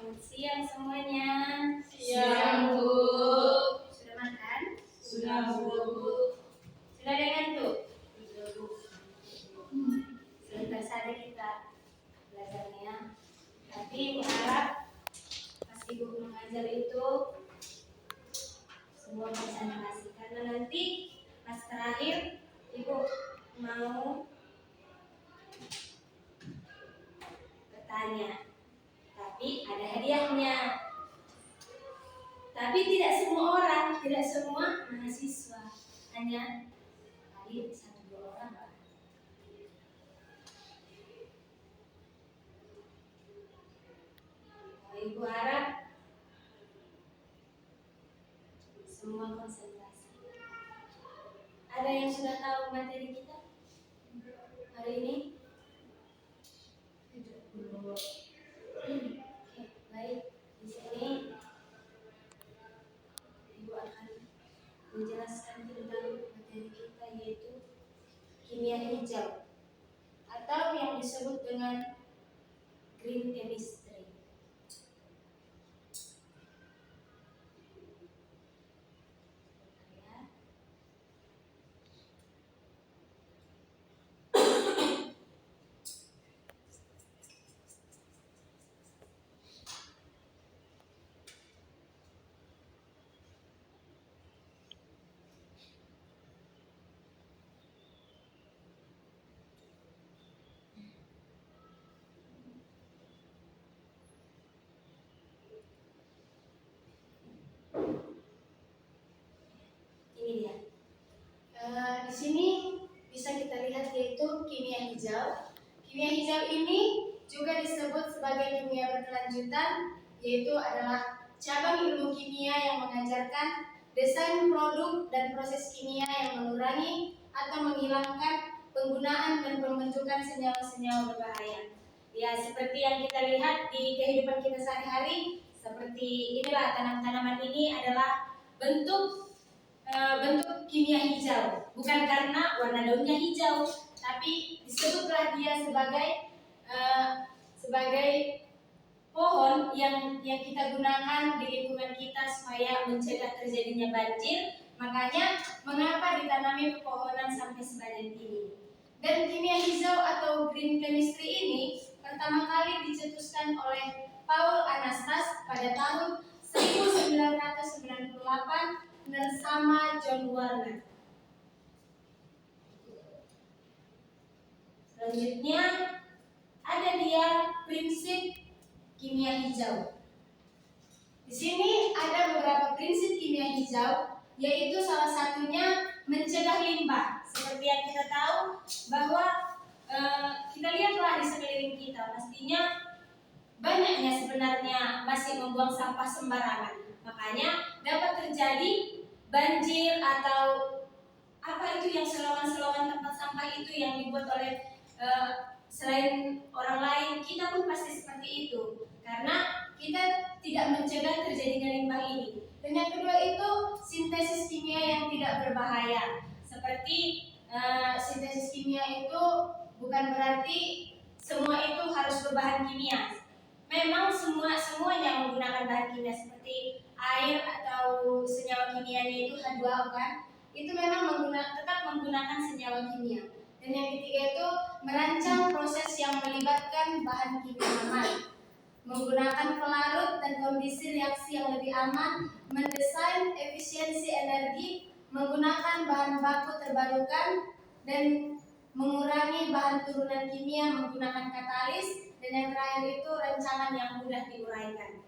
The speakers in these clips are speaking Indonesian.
Selamat siang semuanya. Siang, Bu. Sudah makan? Sudah, Bu. Sudah ada ngantuk? Sudah, Bu. Sebentar saja kita belajarnya. Tapi Ibu harap pas Ibu mengajar itu semua konsentrasi, karena nanti pas terakhir Ibu mau bertanya, tapi ada hadiahnya. Tapi tidak semua orang, tidak semua mahasiswa, hanya kali 1-2 orang lah. Ibu harap semua konsentrasi. Ada yang sudah tahu materi kita hari ini? Oke, baik. Di sini Ibu akan menjelaskan tentang materi kita, yaitu kimia hijau atau yang disebut dengan green chemistry. Ini dia. Di sini bisa kita lihat yaitu kimia hijau. Kimia hijau ini juga disebut sebagai kimia berkelanjutan, yaitu adalah cabang ilmu kimia yang mengajarkan desain produk dan proses kimia yang mengurangi atau menghilangkan penggunaan dan pembentukan senyawa-senyawa berbahaya. Ya, seperti yang kita lihat di kehidupan kita sehari-hari, seperti inilah tanaman-tanaman ini adalah bentuk kimia hijau, bukan karena warna daunnya hijau, tapi disebutlah dia sebagai pohon yang kita gunakan di lingkungan kita supaya mencegah terjadinya banjir. Makanya mengapa ditanami pepohonan sampai sebanyak ini. Dan kimia hijau atau green chemistry ini pertama kali dicetuskan oleh Paul Anastas pada tahun 1998 bersama John Warner. Selanjutnya ada dia prinsip kimia hijau. Di sini ada beberapa prinsip kimia hijau, yaitu salah satunya mencegah limbah. Seperti yang kita tahu bahwa kita lihatlah di sekeliling kita, pastinya banyaknya sebenarnya masih membuang sampah sembarangan. Makanya dapat terjadi banjir atau apa itu yang selokan-selokan tempat sampah itu yang dibuat oleh selain orang lain, kita pun pasti seperti itu karena kita tidak mencegah terjadinya limbah ini. Dan yang kedua itu sintesis kimia yang tidak berbahaya. Seperti sintesis kimia itu bukan berarti semua itu harus berbahan kimia. Memang semuanya menggunakan bahan kimia seperti air atau senyawa kimianya itu H2O kan, itu memang tetap menggunakan senyawa kimia. Dan yang ketiga itu merancang proses yang melibatkan bahan kimia aman, menggunakan pelarut dan kondisi reaksi yang lebih aman, mendesain efisiensi energi, menggunakan bahan baku terbarukan, dan mengurangi bahan turunan kimia menggunakan katalis. Dan yang terakhir itu rancangan yang mudah diuraikan.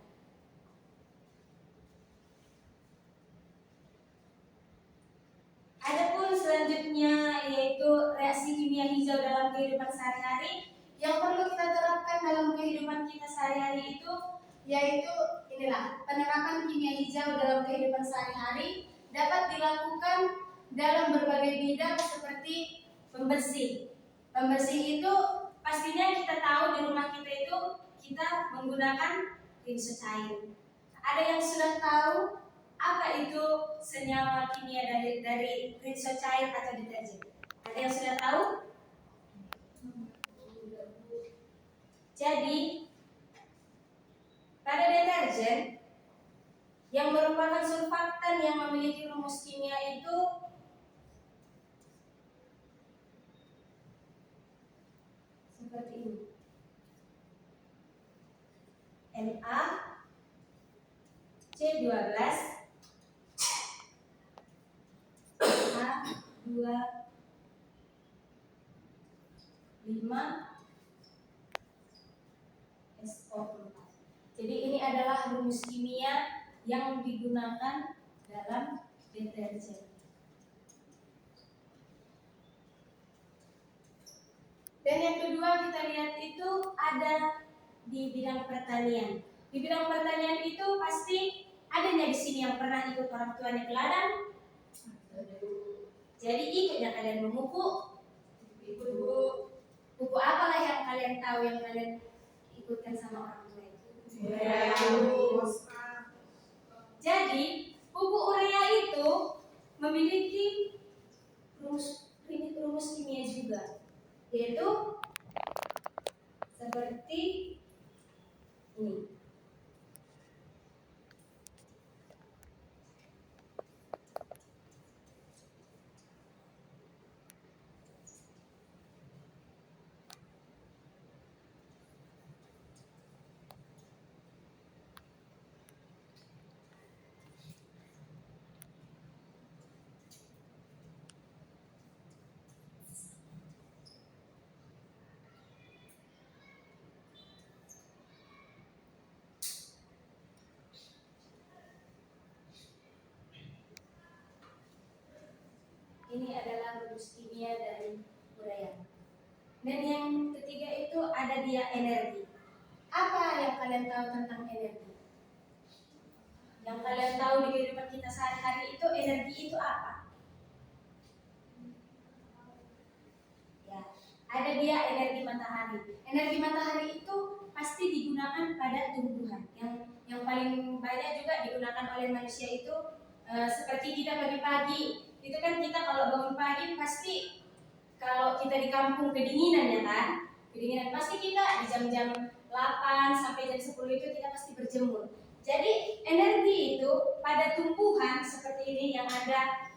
Adapun selanjutnya yaitu reaksi kimia hijau dalam kehidupan sehari-hari. Yang perlu kita terapkan dalam kehidupan kita sehari-hari itu yaitu inilah, penerapan kimia hijau dalam kehidupan sehari-hari dapat dilakukan dalam berbagai bidang seperti pembersih. Pembersih itu pastinya kita tahu di rumah kita itu kita menggunakan rinso cair. Ada yang sudah tahu apa itu senyawa kimia dari rinso cair atau deterjen? Ada yang sudah tahu? Jadi pada deterjen yang merupakan surfaktan yang memiliki rumus kimia itu seperti ini. Na C12 H2 5 SO4. Jadi ini adalah rumus kimia yang digunakan dalam deterjen. Dan yang kedua kita lihat itu ada di bidang pertanian. Di bidang pertanian itu pasti adanya di sini yang pernah ikut orang tuanya ke ladang. Jadi ikutnya kalian memupuk. Ikut bu. Pupuk apalah yang kalian tahu yang kalian ikutkan sama orang tua itu? Jadi pupuk urea itu memiliki rumus kimia juga, yaitu seperti ini. Ini adalah rumus kimia dari urea. Dan yang ketiga itu ada dia energi. Apa yang kalian tahu tentang energi? Yang kalian tahu di kehidupan kita sehari-hari itu energi itu apa? Ya, ada dia energi matahari. Energi matahari itu pasti digunakan pada tumbuhan. Yang paling banyak juga digunakan oleh manusia itu seperti kita pagi-pagi. Itu kan kita kalau bangun pagi pasti kalau kita di kampung kedinginan ya kan? Kedinginan pasti kita di jam-jam 8 sampai jam 10 itu kita pasti berjemur. Jadi energi itu pada tumbuhan seperti ini yang ada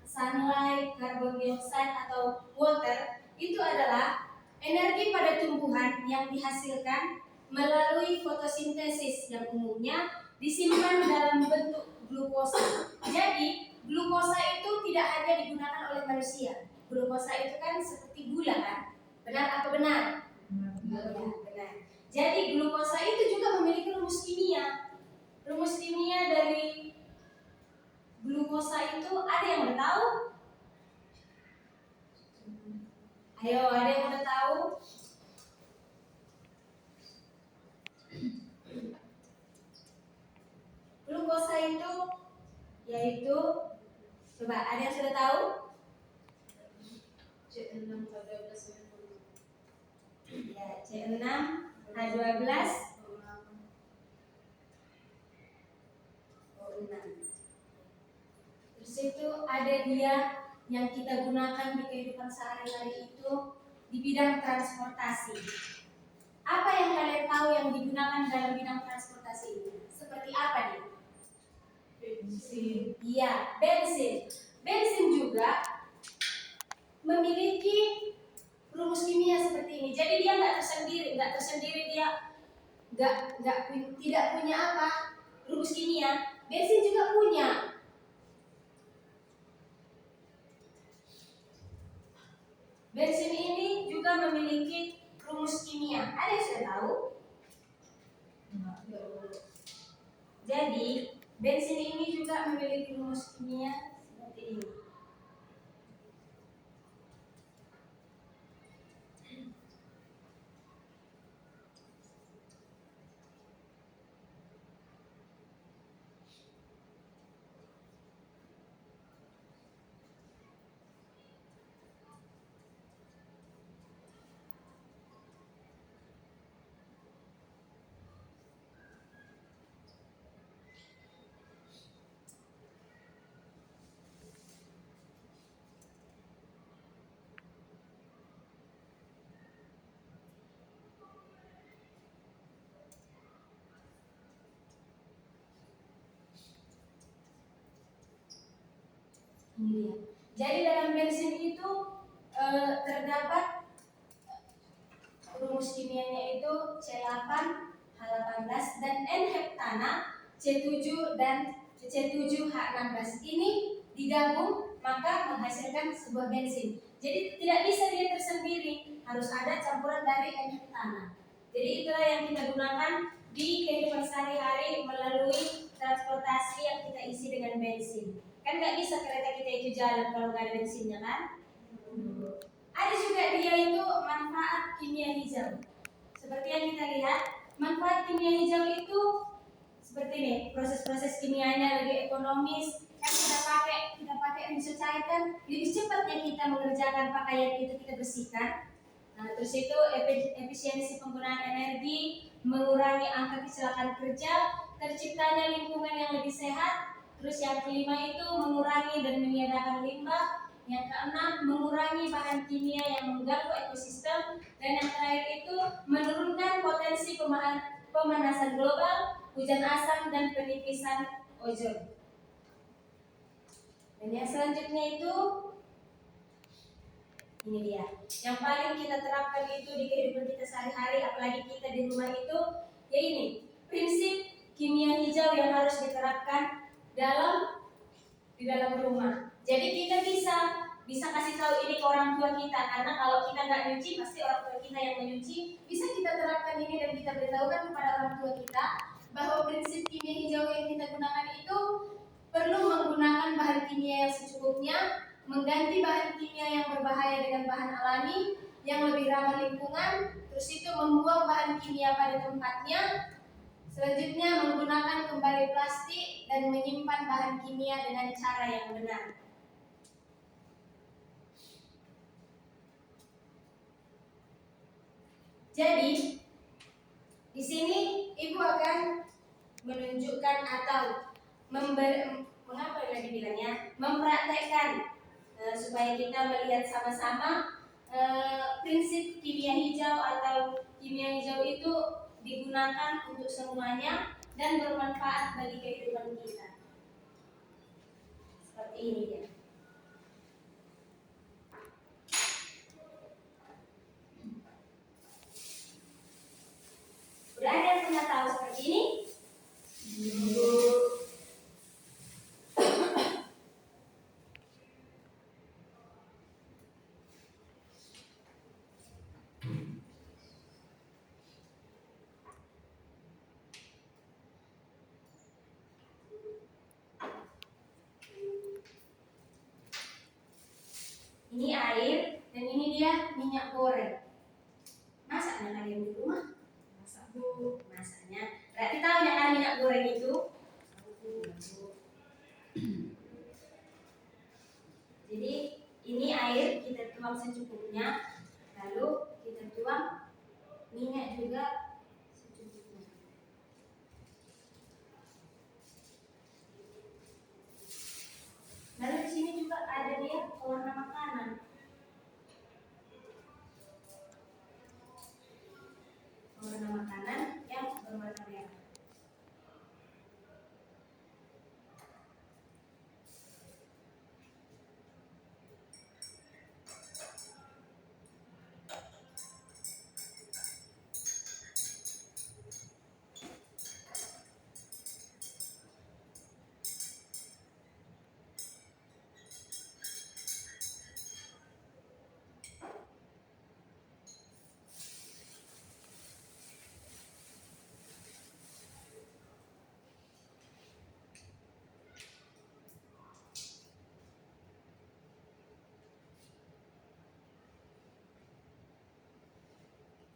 sunlight, carbon dioxide atau water itu adalah energi pada tumbuhan yang dihasilkan melalui fotosintesis yang umumnya disimpan dalam bentuk glukosa. Jadi glukosa itu tidak hanya digunakan oleh manusia. Glukosa itu kan seperti gula kan? Benar atau benar? Benar. Jadi glukosa itu juga memiliki rumus kimia. Rumus kimia dari glukosa itu ada yang udah tahu? Ayo, ada yang udah tahu? Glukosa itu yaitu, coba ada yang sudah tahu? Ya, C6 H12 O6. Terus itu ada dia yang kita gunakan di kehidupan sehari-hari itu di bidang transportasi. Apa yang kalian tahu yang digunakan dalam bidang transportasi ini? Seperti apa nih? Bensin. Iya, bensin. Bensin juga memiliki rumus kimia seperti ini. Jadi dia nggak tersendiri dia tidak punya apa rumus kimia. Bensin juga punya. Bensin ini juga memiliki rumus kimia. Ada yang sudah tahu? Jadi bensin ini juga memiliki rumus kimia seperti ini. Ini dia. Jadi dalam bensin itu terdapat rumus kimianya itu C8, H18 dan N-heptana C7 dan C7H16. Ini digabung maka menghasilkan sebuah bensin. Jadi tidak bisa dia tersendiri, harus ada campuran dari N-heptana. Jadi itulah yang kita gunakan di kehidupan sehari-hari melalui transportasi yang kita isi dengan bensin. Kan nggak bisa kereta kita itu jalan kalau nggak ada bensinnya kan? Ada juga dia itu manfaat kimia hijau. Seperti yang kita lihat, manfaat kimia hijau itu seperti ini, proses-proses kimianya lebih ekonomis. Kan kita pakai unsur cairkan, lebih cepatnya kita mengerjakan pakaian itu kita bersihkan. Nah, terus itu efisiensi penggunaan energi, mengurangi angka kecelakaan kerja, terciptanya lingkungan yang lebih sehat. Terus yang kelima itu mengurangi dan meniadakan limbah. Yang keenam, mengurangi bahan kimia yang mengganggu ekosistem. Dan yang terakhir itu menurunkan potensi pemanasan global, hujan asam, dan penipisan ozon. Dan yang selanjutnya itu ini dia. Yang paling kita terapkan itu di kehidupan kita sehari-hari, apalagi kita di rumah itu, ya ini prinsip kimia hijau yang harus diterapkan di dalam rumah. Jadi kita bisa kasih tahu ini ke orang tua kita, karena kalau kita nggak nyuci pasti orang tua kita yang menyuci. Bisa kita terapkan ini dan kita beritahukan kepada orang tua kita bahwa prinsip kimia hijau yang kita gunakan itu perlu menggunakan bahan kimia yang secukupnya, mengganti bahan kimia yang berbahaya dengan bahan alami yang lebih ramah lingkungan, terus itu membuang bahan kimia pada tempatnya. Selanjutnya menggunakan kembali plastik dan menyimpan bahan kimia dengan cara yang benar. Jadi di sini ibu akan menunjukkan atau mempraktekkan supaya kita melihat sama-sama prinsip kimia hijau atau kimia hijau itu digunakan untuk semuanya dan bermanfaat bagi kehidupan kita. Seperti ini ya. Udah ada yang pernah tahu seperti ini? Ini air dan ini dia minyak goreng. Masaknya kalian di rumah? Masak bu. Masaknya. Berarti tahu kan minyak goreng itu? Jadi ini air kita tuang secukupnya, lalu kita tuang minyak juga secukupnya. Lalu di sini juga ada dia pewarna makanan. Pewarna makanan yang berwarna merah.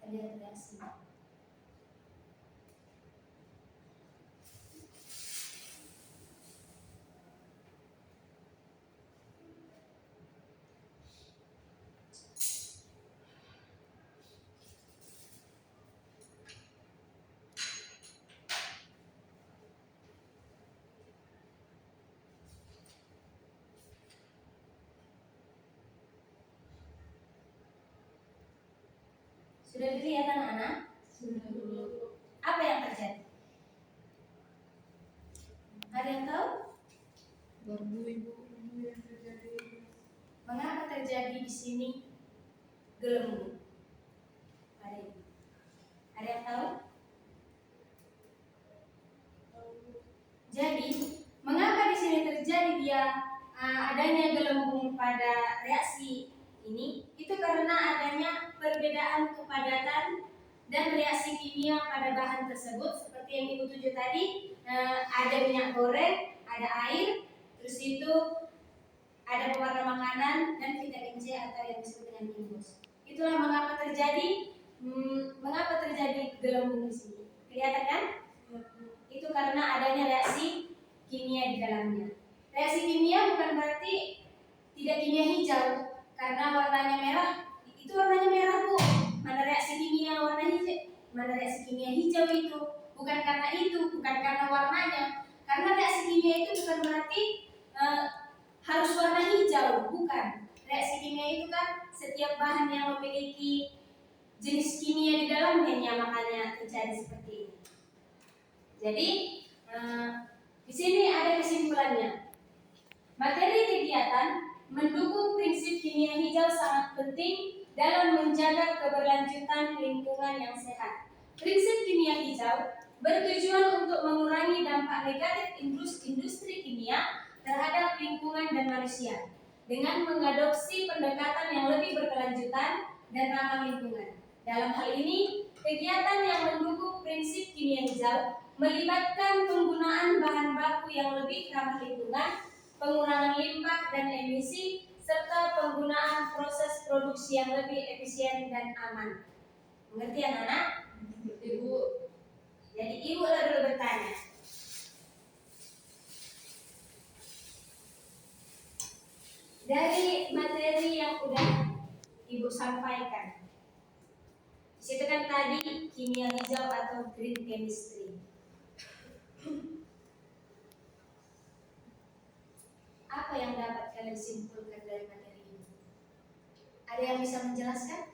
Lihat reaksi. Sudah dilihat anak-anak? Sudah dulu. Apa yang terjadi? Ada yang tahu? Berbu ibu yang terjadi. Mengapa terjadi di sini gelembung? Ada yang tahu? Jadi, mengapa di sini terjadi adanya gelembung pada reaksi ini? Itu karena adanya perbedaan kepadatan dan reaksi kimia pada bahan tersebut. Seperti yang Ibu tuju tadi, ada minyak goreng, ada air, terus itu ada pewarna makanan dan vitamin C atau yang disebut dengan imbus. Itulah mengapa terjadi gelembung di sini. Kelihatan kan? Itu karena adanya reaksi kimia di dalamnya. Reaksi kimia bukan berarti tidak kimia hijau, karena warnanya merah. Itu warnanya merah, Bu. Mana reaksi kimia warna hijau? Mana reaksi kimia hijau itu? Bukan karena itu, bukan karena warnanya. Karena reaksi kimia itu bukan berarti harus warna hijau, bukan. Reaksi kimia itu kan setiap bahan yang memiliki jenis kimia di dalamnya, makanya terjadi seperti ini. Jadi di sini ada kesimpulannya. Materi kegiatan mendukung prinsip kimia hijau sangat penting dalam menjaga keberlanjutan lingkungan yang sehat. Prinsip kimia hijau bertujuan untuk mengurangi dampak negatif industri kimia terhadap lingkungan dan manusia dengan mengadopsi pendekatan yang lebih berkelanjutan dan ramah lingkungan. Dalam hal ini, kegiatan yang mendukung prinsip kimia hijau melibatkan penggunaan bahan baku yang lebih ramah lingkungan, pengurangan limbah dan emisi, serta penggunaan proses produksi yang lebih efisien dan aman. Mengerti anak-anak? Ibu. Jadi Ibu dulu bertanya. Dari materi yang udah Ibu sampaikan, di situ kan tadi kimia hijau atau green chemistry. Apa yang dapat kalian simpulkan dari materi ini? Ada yang bisa menjelaskan?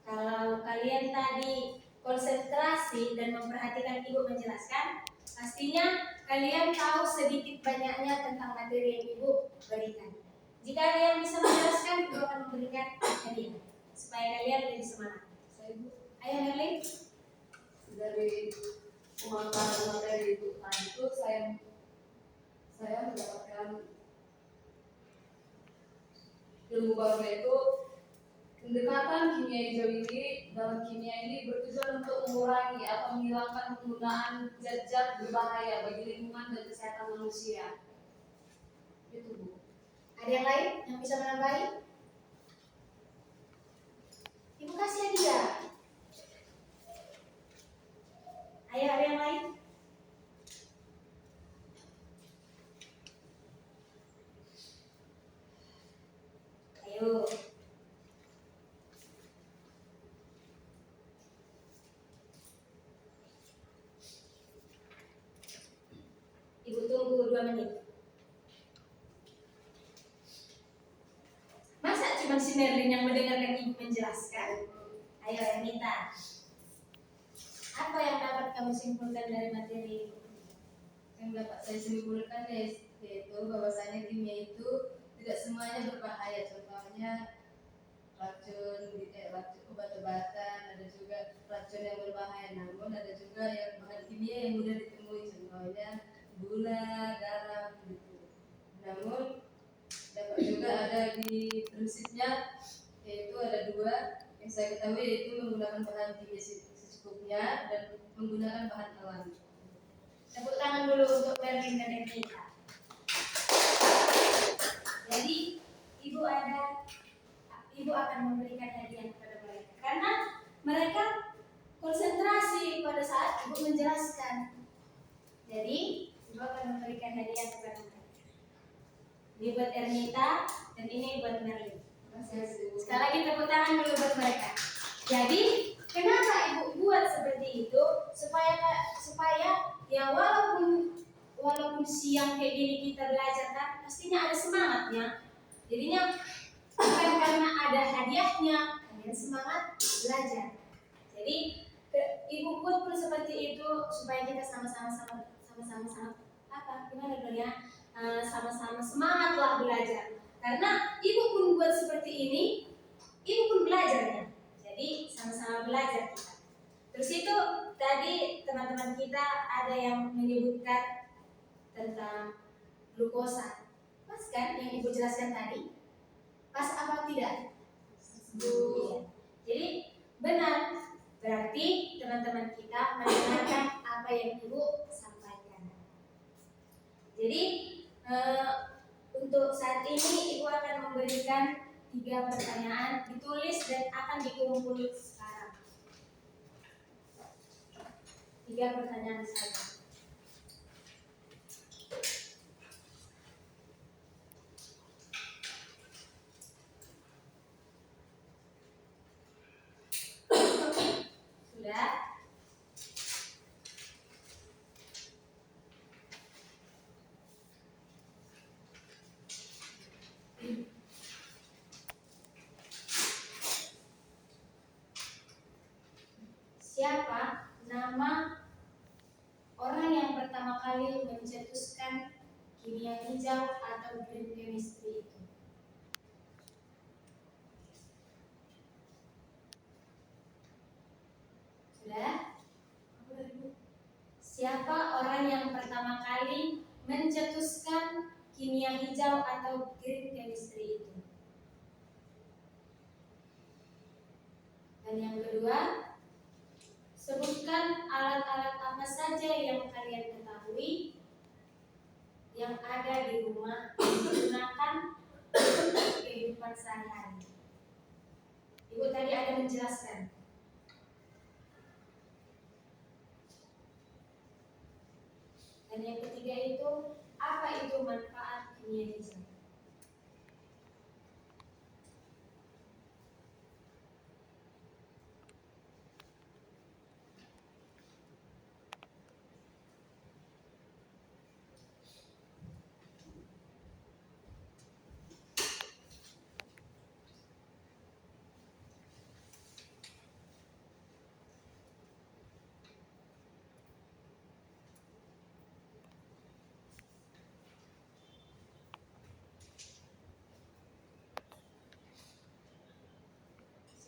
Kalau kalian tadi konsentrasi dan memperhatikan Ibu menjelaskan, pastinya kalian tahu sedikit banyaknya tentang materi yang Ibu berikan. Jika ada yang bisa menjelaskan, Ibu akan memberikan hadiah supaya kalian lebih semangat. Ayo Herlin. Dari pemaparan materi itu saya mendapatkan ilmu baru, yaitu pendekatan kimia hijau ini dalam kimia ini bertujuan untuk mengurangi atau menghilangkan penggunaan zat-zat berbahaya bagi lingkungan dan kesehatan manusia. Itu, Bu. Ada yang lain yang bisa menambahi? Ibu kasih hadiah. Ayo, ada yang lain? Ayo. Ibu tunggu 2 menit. Masa cuma si Merlin yang mendengarkan Ibu menjelaskan? Ayo Ernita. Apa yang dapat kamu simpulkan dari materi ini? Yang dapat saya simpulkan yaitu bahwasanya kimia itu tidak semuanya berbahaya. Contohnya racun obat-obatan, ada juga racun yang berbahaya, namun ada juga yang bahan kimia yang mudah ditemui, contohnya gula, garam gitu. Namun dapat juga ada di prinsipnya, yaitu ada 2 yang saya ketahui, yaitu menggunakan bahan kimia secukupnya dan menggunakan bahan alami. Tepuk tangan dulu untuk Merlin dan Ernita. Jadi Ibu akan memberikan hadiah kepada mereka karena mereka konsentrasi pada saat Ibu menjelaskan. Jadi Ibu akan memberikan hadiah kepada mereka. Ini buat Ernita dan ini buat Merlin. Sekali lagi tepuk tangan dulu buat mereka. Jadi kenapa Ibu buat seperti itu? Supaya ya walaupun siang kayak gini kita belajar kan, pastinya ada semangatnya. Jadinya bukan karena ada hadiahnya, kalian semangat belajar. Jadi Ibu buat pun seperti itu supaya kita sama-sama apa? Gimana dulu ya? sama-sama semangatlah belajar. Karena ibu pun buat seperti ini, ibu pun belajarnya. Jadi sama-sama belajar kita. Terus itu tadi teman-teman kita ada yang menyebutkan tentang glukosa. Pas kan yang ibu jelaskan tadi? Pas apa tidak? Iya. Jadi benar. Berarti teman-teman kita mendengarkan apa yang ibu sampaikan. Jadi untuk saat ini ibu akan memberikan 3 pertanyaan ditulis dan akan dikumpul sekarang. 3 pertanyaan saja. Sudah? Siapa nama orang yang pertama kali mencetuskan kimia hijau atau green chemistry itu? Sudah? Siapa orang yang pertama kali mencetuskan kimia hijau atau green chemistry itu? Dan yang kedua, sebutkan alat-alat apa saja yang kalian ketahui yang ada di rumah digunakan kehidupan sehari-hari. Ibu tadi ada menjelaskan. Dan yang ketiga itu, apa itu manfaat kimia hijau?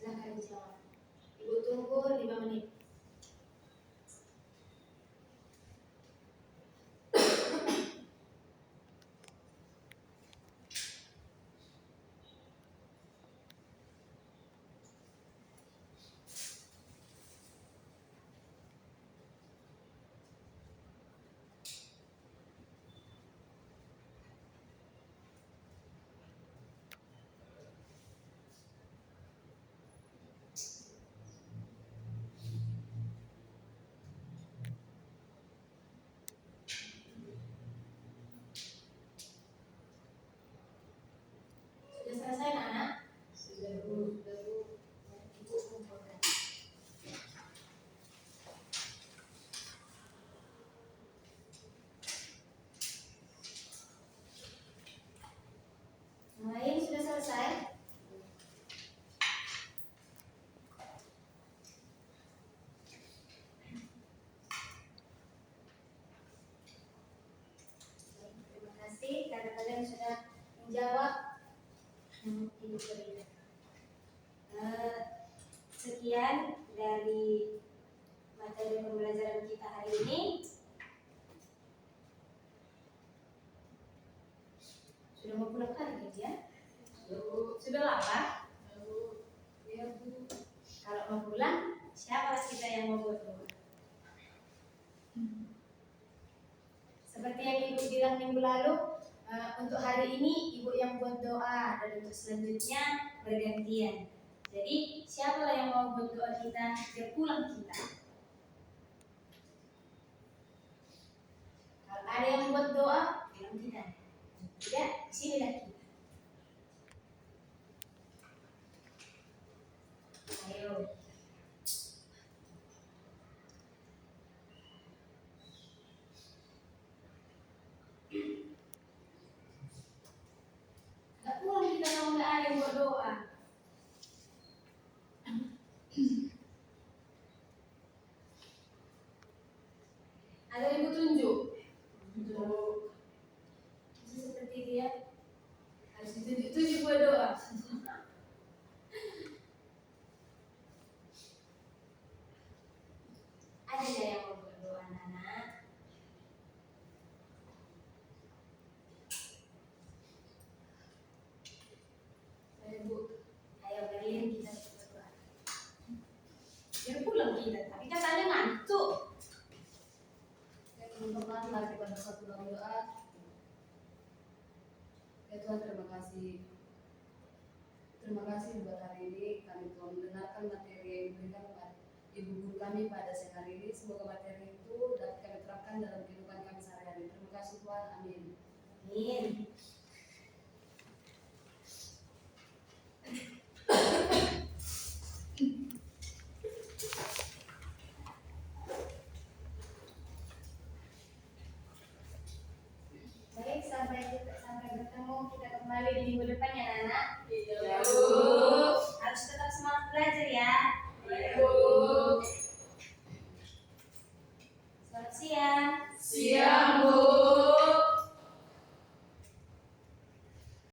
Silahkan dijawab. Ibu tunggu 5 menit. Sudah selesai, anak? Sudah Bu. Ibu kumpulkan. Yang lain sudah selesai? Terima kasih karena kalian sudah menjawab yang ibu berikan. Sekian dari materi pembelajaran kita hari ini. Sudah mau pulang kan ya? Sudah lapar? Ya Bu. Kalau mau pulang, siapa kita yang mau buat doa? Seperti yang ibu bilang minggu lalu, untuk hari ini ibu yang buat doa dan untuk selanjutnya bergantian. Jadi siapa yang mau buat doa kita, dia pulang kita. Kalau ada yang buat doa, pulang kita. Tidak, sini dah kita. Ayo. Gak pulang kita kalau nggak ada yang buat doa. Ada ibu tunjuk. Terima kasih buat hari ini kami telah mendengarkan materi yang diberikan oleh ibu guru kami pada siang hari ini. Semoga materi itu dapat kami terapkan dalam kehidupan kami sehari-hari. Terima kasih Tuhan, amin. Amin. Baik, sampai bertemu kita kembali di minggu depan ya anak. Iya, Harus tetap semangat belajar ya. Bu. Selamat siang. Siang, Bu.